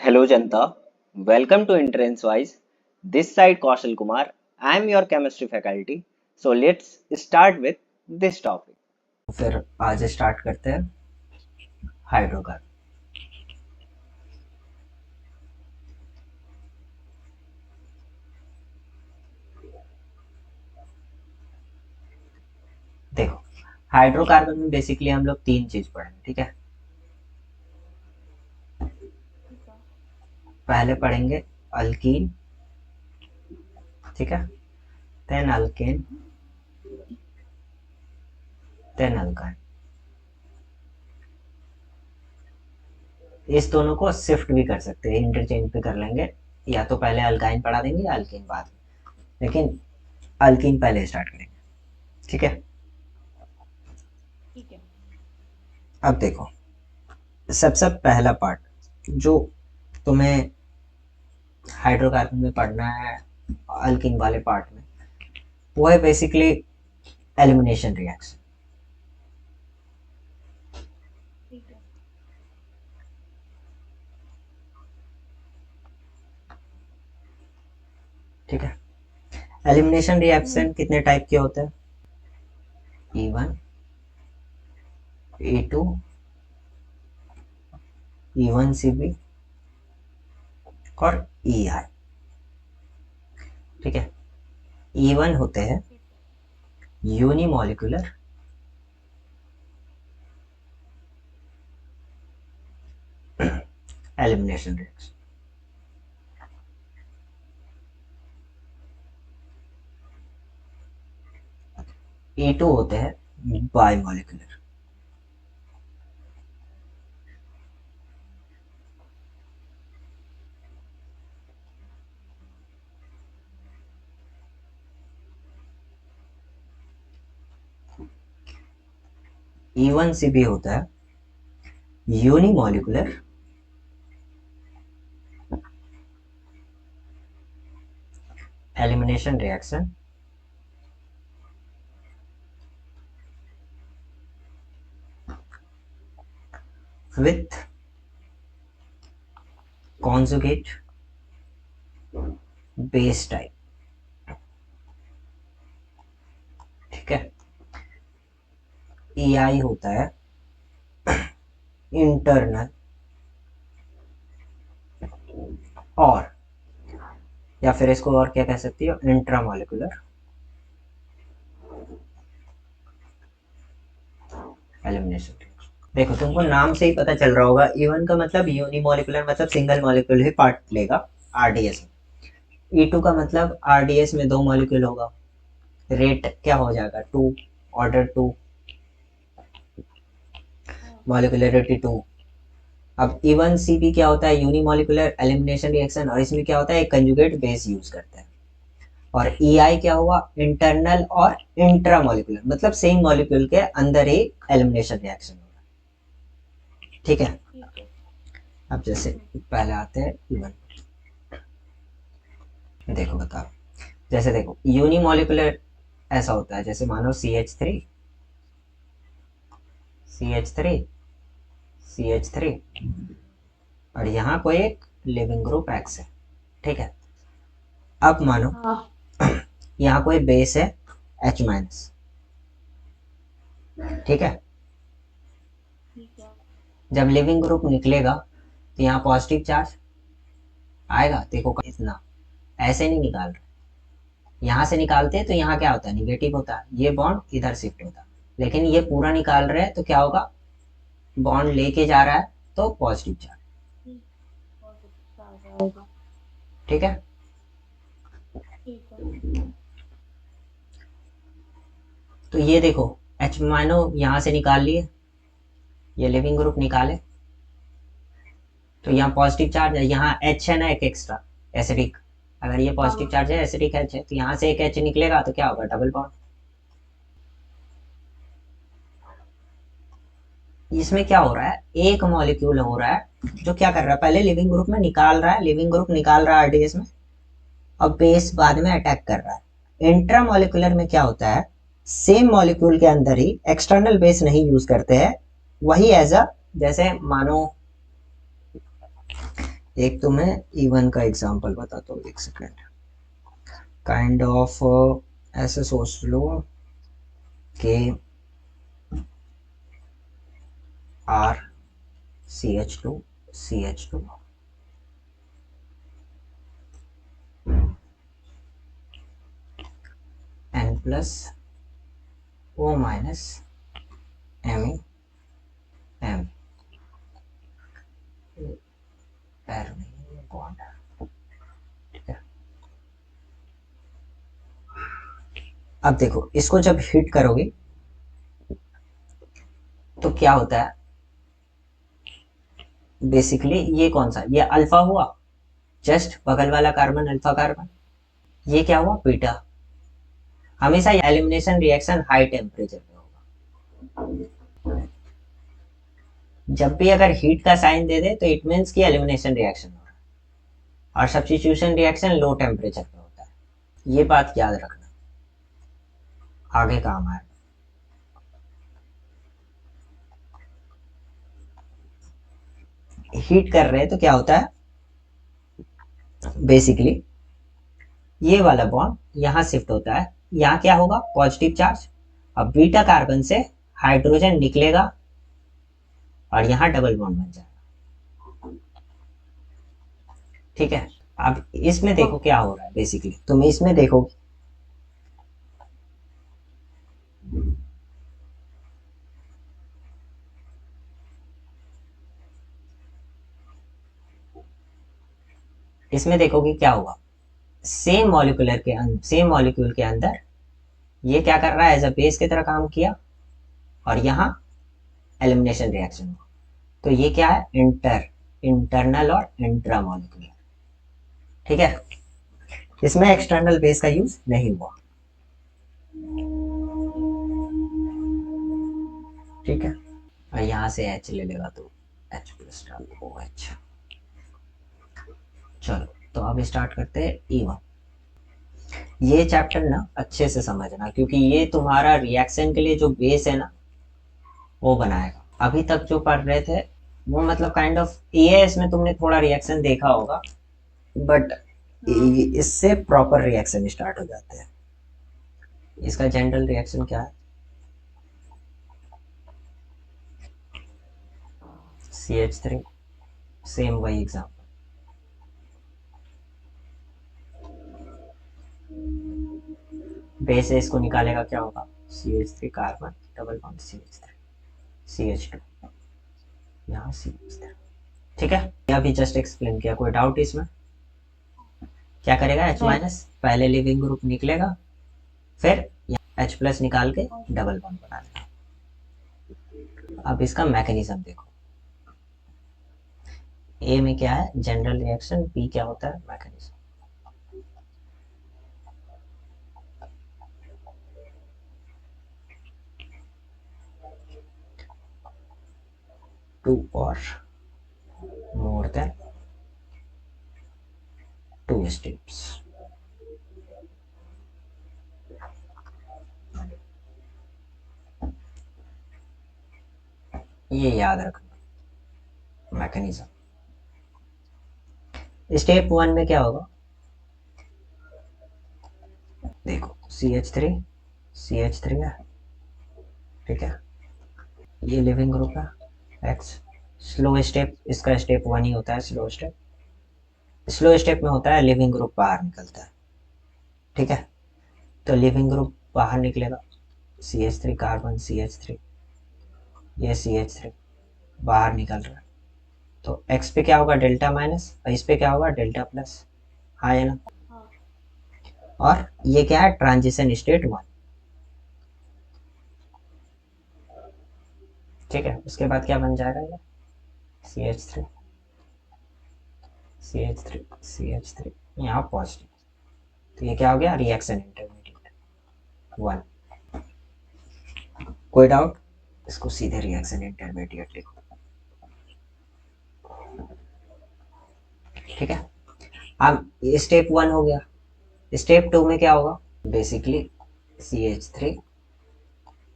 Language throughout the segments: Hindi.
Hello Janta, welcome to Entrance Wise. This side Kaushal Kumar. I am your chemistry faculty. So let's start with this topic. फिर आज स्टार्ट करते हैं हाइड्रोकार्बन। देखो, हाइड्रोकार्बन में बेसिकली हम लोग तीन चीज पढ़ेंगे, ठीक है। पहले पढ़ेंगे अल्कीन, ठीक है, देन अल्केन, देन अल्काइन। इस दोनों को शिफ्ट भी कर सकते हैं, इंटरचेंज भी कर लेंगे, या तो पहले अल्काइन पढ़ा देंगे या अल्कीन बाद में, लेकिन अल्कीन पहले स्टार्ट करेंगे, ठीक है। ठीक है। अब देखो, सबसे पहला पार्ट जो तुम्हें हाइड्रोकार्बन में पढ़ना है अल्कीन वाले पार्ट में, वो है बेसिकली एलिमिनेशन रिएक्शन। ठीक है। ठीक है, एलिमिनेशन रिएक्शन कितने टाइप के होते हैं? E1, E2, E1CB और EI। ठीक है, E1 होते हैं यूनिमॉलिक्यूलर एलिमिनेशन रिएक्शन। E2 होते हैं बाइमॉलिक्यूलर। E1CB होता है unimolecular elimination reaction with conjugate base type। ठीक है, EI होता है इंटरनल और, या फिर इसको और क्या कह सकती हो, इंट्रामॉलिक्यूलर एलिमिनेशन। देखो, तुमको नाम से ही पता चल रहा होगा, E1 का मतलब यूनिमॉलिक्यूलर, मतलब सिंगल मॉलिक्यूल ही पार्ट लेगा आरडीएस में। E2 का मतलब आरडीएस में दो मॉलिक्यूल होगा, रेट क्या हो जाएगा, 2, ऑर्डर 2, मॉलिक्यूलरिटी 2। अब E1CB क्या होता है, यूनिमॉलिक्यूलर एलिमिनेशन रिएक्शन, और इसमें क्या होता है, एक कंजुगेट बेस यूज करते हैं। और EI क्या हुआ, इंटरनल और इंट्रामॉलिक्यूलर, मतलब सेम मॉलिक्यूल के अंदर ही एलिमिनेशन रिएक्शन होगा। ठीक है, ठीक है। अब जैसे पहले आते हैं E1। देखो बताओ, जैसे देखो यूनिमॉलिक्यूलर ऐसा होता है, जैसे मानो CH3 CH3 CH3, और यहाँ कोई एक लिविंग ग्रुप X है। ठीक है, अब मानो हाँ। यहाँ कोई बेस है H-। ठीक है, ठीक है। जब लिविंग ग्रुप निकलेगा तो यहाँ पॉजिटिव चार्ज आएगा। देखो इतना ऐसे नहीं निकाल रहे, यहाँ से निकालते हैं तो यहाँ क्या होता है, निगेटिव होता है, ये बॉन्ड इधर शिफ्ट होता है। लेकिन ये पूरा निकाल रहे हैं तो क्या होगा, बॉन्ड लेके जा रहा है तो पॉजिटिव चार्ज। बहुत अच्छा आ जाएगा। ठीक है, ठीक है। तो ये देखो H माइनो यहाँ से निकाल लिए, ये लिविंग ग्रुप निकाले, तो यहाँ पॉजिटिव चार्ज है, यहाँ H है ना एक एक्स्ट्रा एसिडिक, अगर ये पॉजिटिव चार्ज है एसिडिक H है, तो यहाँ से एक H निकलेगा तो क्या होगा, डबल बॉन्ड। इसमें क्या हो रहा है, एक मॉलिक्यूल हो रहा है जो क्या कर रहा है, पहले लिविंग ग्रुप में निकाल रहा है, लिविंग ग्रुप निकाल रहा है आरडीएस में, और बेस बाद में अटैक कर रहा है। इंट्रा मॉलिक्यूलर में क्या होता है, सेम मॉलिक्यूल के अंदर ही एक्सटर्नल बेस नहीं यूज करते हैं, वही एज अ, जैसे मानो एक तो मैं E1 का एग्जांपल बताता हूँ, एक सेकेंड। काइंड ऑफ ऐसे सोच लो कि R CH2 CH2 N plus O minus Me M पैर नहीं बॉन्ड, ठीक है। अब देखो इसको जब हिट करोगे तो क्या होता है, बेसिकली ये कौन सा, ये अल्फा हुआ, जस्ट बगल वाला कार्बन अल्फा कार्बन, ये क्या हुआ बीटा। हमेशा एलिमिनेशन रिएक्शन हाई टेम्परेचर पे होगा। जब भी अगर हीट का साइन दे दे तो इट मीन्स की एलिमिनेशन रिएक्शन हो रहा है, और सब्स्टिट्यूशन रिएक्शन लो टेम्परेचर पे होता है। ये बात याद रखना, आगे काम आएगा। हीट कर रहे हैं तो क्या होता है, बेसिकली ये वाला बॉन्ड यहाँ शिफ्ट होता है, यहाँ क्या होगा पॉजिटिव चार्ज। अब बीटा कार्बन से हाइड्रोजन निकलेगा और यहाँ डबल बॉन्ड बन जाएगा, ठीक है। अब इसमें देखो क्या हो रहा है, बेसिकली तुम इसमें देखो इसमें देखो कि क्या हुआ, सेम मॉलिक्यूल के अंदर ये क्या कर रहा है, एज अ बेस की तरह काम किया, और यहाँ एलिमिनेशन रिएक्शन हुआ। तो ये क्या है, इंटरनल और इंट्रा मॉलिक्यूलर, ठीक है। इसमें एक्सटर्नल बेस का यूज नहीं हुआ, ठीक है। और यहाँ से H ले लेगा तो H प्लस डाल OH। चलो तो अब स्टार्ट करते हैं E1। ये चैप्टर ना अच्छे से समझना, क्योंकि ये तुम्हारा रिएक्शन के लिए जो बेस है ना वो बनाएगा। अभी तक जो पढ़ रहे थे वो मतलब काइंड ऑफ EAS में तुमने थोड़ा रिएक्शन देखा होगा, बट इससे प्रॉपर रिएक्शन स्टार्ट हो जाते हैं। इसका जनरल रिएक्शन क्या है, CH3, सेम वही एग्जाम्पल, बेस है, इसको निकालेगा क्या होगा, CH3 carbon double bond CH3 CH2, यहाँ CH3, ठीक है। यह भी जस्ट एक्सप्लेन किया, कोई डाउट इसमें। क्या करेगा H माइनस, पहले लिविंग ग्रुप निकलेगा, फिर H प्लस निकाल के डबल बॉन्ड बना लेगा। अब इसका मैकेनिज्म देखो, ए में क्या है जनरल रिएक्शन, बी क्या होता है मैकेनिज्म। टू और मोर देन टू स्टेप्स, ये याद रखना मैकेनिज्म। स्टेप 1 में क्या होगा, देखो CH3 CH3 है, ठीक है। ये लिविंग ग्रुप है X। स्लो स्टेप, इसका स्टेप 1 ही होता है स्लो स्टेप। स्लो स्टेप में होता है लिविंग ग्रुप बाहर निकलता है, ठीक है। तो लिविंग ग्रुप बाहर निकलेगा, CH3 कार्बन CH3, ये CH3 बाहर निकल रहा है, तो X पे क्या होगा डेल्टा माइनस, और इस पे क्या होगा डेल्टा प्लस, हाँ है ना। और ये क्या है ट्रांजिशन स्टेट 1, ठीक है। उसके बाद क्या बन जाएगा ये CH3 CH3 CH3, यहाँ पॉजिटिव, तो ये क्या हो गया रिएक्शन इंटरमीडिएट 1। कोई डाउट, इसको सीधे रिएक्शन इंटरमीडिएट लिखो, ठीक है। अब ये स्टेप 1 हो गया। स्टेप 2 में क्या होगा, basically CH3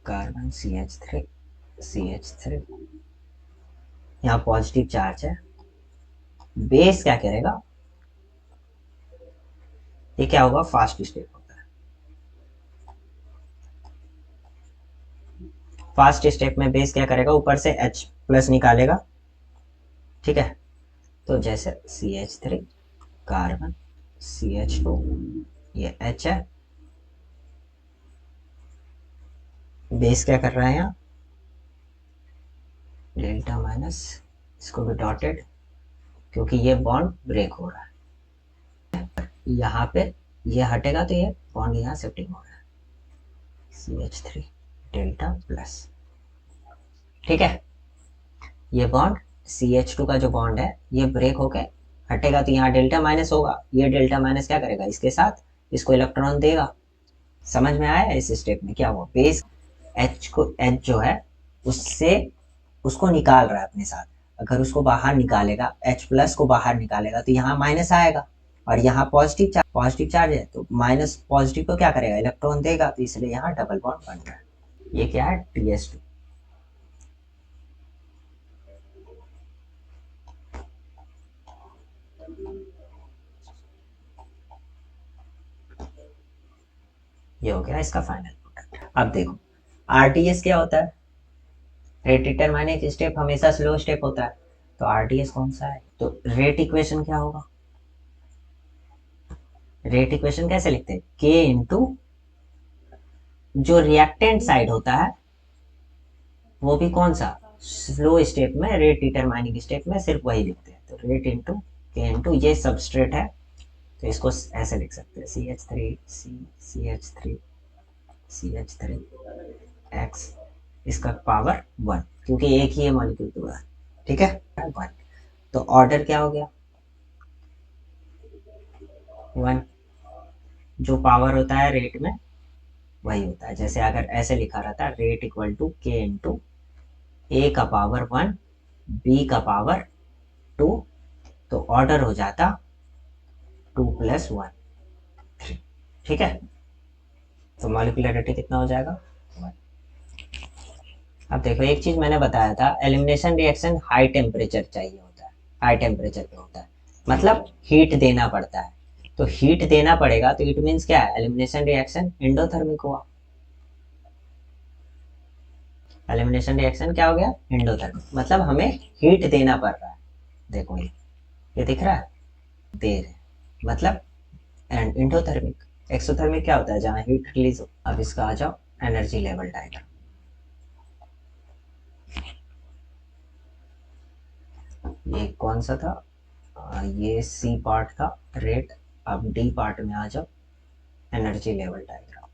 carbon CH3 CH3, यहाँ पॉजिटिव चार्ज है, बेस क्या करेगा, ये क्या होगा, फास्ट स्टेप होता है। फास्ट स्टेप में बेस क्या करेगा, ऊपर से H प्लस निकालेगा, ठीक है। तो जैसे CH3 कार्बन, CH2, ये H है, बेस क्या कर रहा है यहाँ, डेल्टा माइनस, इसको भी डॉटेड, क्योंकि ये बॉन्ड ब्रेक हो रहा है। यहाँ पे ये हटेगा तो ये बॉन्ड यहाँ शिफ्टिंग हो रहा है, CH3 डेल्टा प्लस, ठीक है। ये बॉन्ड CH2 का जो बॉन्ड है ये ब्रेक होके हटेगा तो यहाँ डेल्टा माइनस होगा, ये डेल्टा माइनस क्या करेगा, इसके साथ इसको इलेक्ट्रॉन देगा। समझ में आया इस स्टेप में क्या हुआ, बेस H जो है उससे उसको निकाल रहा है अपने साथ, अगर उसको बाहर निकालेगा, H प्लस को बाहर निकालेगा तो यहाँ माइनस आएगा, और यहाँ पॉजिटिव चार्ज है तो माइनस पॉजिटिव को क्या करेगा, इलेक्ट्रॉन देगा, तो इसलिए यहाँ डबल बॉन्ड बन रहा है। ये क्या है, TS2। ये हो गया इसका फाइनल प्रोडक्ट। अब देखो RTS क्या होता है, रेट डिटरमाइनिंग स्टेप हमेशा स्लो स्टेप होता है, तो RTS कौन सा है, तो रेट इक्वेशन क्या होगा, रेट इक्वेशन कैसे लिखते हैं, K इंटू जो रिएक्टेंट साइड होता है वो भी कौन सा, स्लो स्टेप में, रेट डिटरमाइनिंग स्टेप में सिर्फ वही लिखते हैं, तो रेट इंटू K इंटू ये सबस्ट्रेट है तो इसको ऐसे लिख सकते हैं, CH3 X, इसका पावर 1, क्योंकि एक ही है मॉलिक्यूल पूरा, ठीक है 1। तो ऑर्डर क्या हो गया 1, जो पावर होता है रेट में वही होता है। जैसे अगर ऐसे लिखा रहता rate equal to K into A का पावर 1 B का पावर 2, तो ऑर्डर हो जाता 2 + 1 3, ठीक है। तो मॉलिक्यूलरिटी कितना हो जाएगा 1। अब देखो एक चीज मैंने बताया था, एलिमिनेशन रिएक्शन हाई टेम्परेचर चाहिए होता है, हाई टेम्परेचर पे होता है, मतलब हीट देना पड़ता है। तो हीट देना पड़ेगा तो इट मीन्स क्या है, एलिमिनेशन रिएक्शन एंडोथर्मिक हुआ। एलिमिनेशन रिएक्शन क्या हो गया, एंडोथर्मिक, मतलब हमें हीट देना पड़ रहा है। देखो ये दिख रहा है, दे रहे, मतलब एंडोथर्मिक। एक्सोथर्मिक क्या होता है, जहाँ हीट रिलीज हो। अब इसका आ जाओ एनर्जी लेवल डायग्राम। ये कौन सा था, ये C पार्ट था रेट। अब D पार्ट में आ जाओ, एनर्जी लेवल डायग्राम।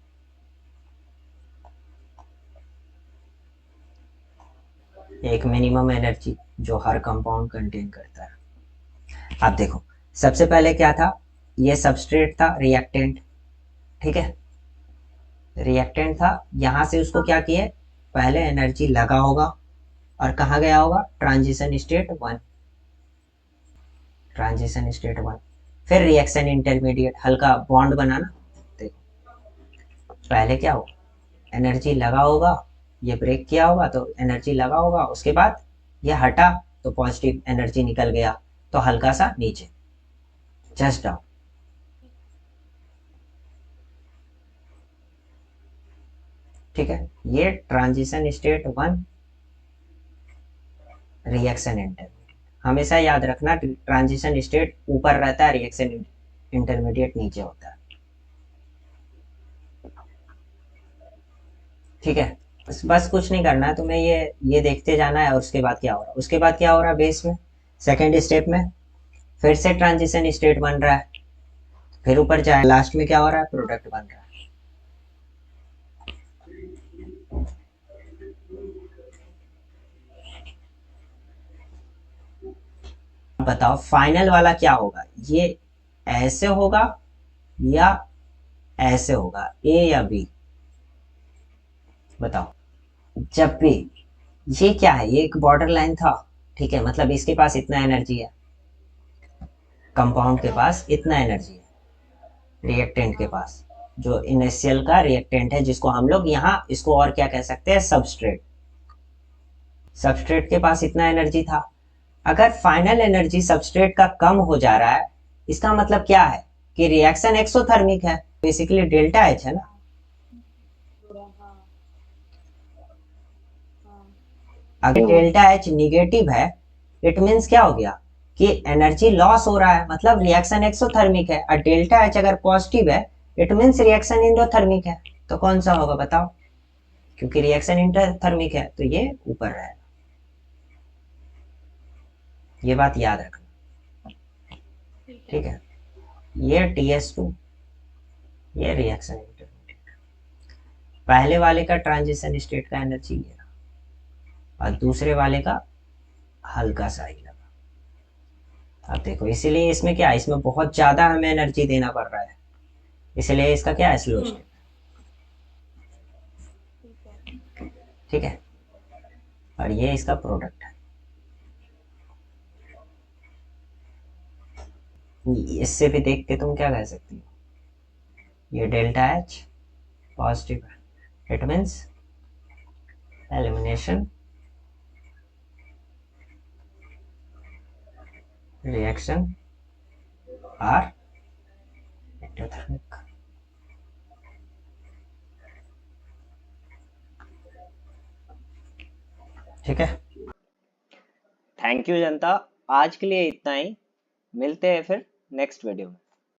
एक मिनिमम एनर्जी जो हर कंपाउंड कंटेन करता है। अब देखो सबसे पहले क्या था, ये सबस्ट्रेट था रिएक्टेंट, ठीक है, रिएक्टेंट था, यहां से उसको क्या किए, पहले एनर्जी लगा होगा और कहाँ गया होगा, ट्रांजिशन स्टेट 1, ट्रांजिशन स्टेट 1। फिर रिएक्शन इंटरमीडिएट, हल्का बॉन्ड बनाना। देखो पहले क्या होगा, एनर्जी लगा होगा, ये ब्रेक किया होगा तो एनर्जी लगा होगा, उसके बाद ये हटा तो पॉजिटिव एनर्जी निकल गया, तो हल्का सा नीचे, जस्ट डाउन। ठीक है, ये ट्रांजिशन स्टेट 1, रिएक्शन इंटरमीडिएट। हमेशा याद रखना ट्रांजिशन स्टेट ऊपर रहता है, रिएक्शन इंटरमीडिएट नीचे होता है, ठीक है। बस कुछ नहीं करना है तुम्हें, ये देखते जाना है, और उसके बाद क्या हो रहा है, उसके बाद क्या हो रहा है, बेस में सेकेंड स्टेप में फिर से ट्रांजिशन स्टेट बन रहा है, फिर ऊपर जाए, लास्ट में क्या हो रहा है, प्रोडक्ट बन रहा है। बताओ फाइनल वाला क्या होगा, ये ऐसे होगा या ऐसे होगा, ए या बी, बताओ। जब भी ये क्या है, ये एक बॉर्डर लाइन था, ठीक है, मतलब इसके पास इतना एनर्जी है, कंपाउंड के पास इतना एनर्जी है, रिएक्टेंट के पास जो इनिशियल का रिएक्टेंट है, जिसको हम लोग यहाँ इसको और क्या कह सकते हैं, सबस्ट्रेट। सबस्ट्रेट के पास इतना एनर्जी था, अगर फाइनल एनर्जी सबस्ट्रेट का कम हो जा रहा है, इसका मतलब क्या है कि रिएक्शन एक्सोथर्मिक है, बेसिकली डेल्टा एच है ना। हाँ हाँ अगर डेल्टा एच निगेटिव है, इट मीन्स क्या हो गया कि एनर्जी लॉस हो रहा है, मतलब रिएक्शन एक्सोथर्मिक है। और डेल्टा एच अगर पॉजिटिव है, इट मीन्स रिएक्शन इंडोथर्मिक है। तो कौन सा होगा बताओ, क्योंकि रिएक्शन इंडोथर्मिक है तो ये ऊपर रहेगा। ये बात याद रखना, ठीक है। ये TS2, ये रिएक्शन इंटरमीडिएट। पहले वाले का ट्रांजिशन स्टेट का एनर्जी ये रहा, और दूसरे वाले का हल्का सा ही लगा। अब देखो, इसीलिए इसमें क्या है, इसमें बहुत ज्यादा हमें एनर्जी देना पड़ रहा है, इसलिए इसका क्या है, स्लो स्टेट। ठीक है, और ये इसका प्रोडक्ट है। इससे भी देख के तुम क्या कह सकती हो, ये डेल्टा एच पॉजिटिव है, it means elimination reaction are endothermic. ठीक है, थैंक यू जनता, आज के लिए इतना ही। मिलते हैं फिर नेक्स्ट वीडियो में।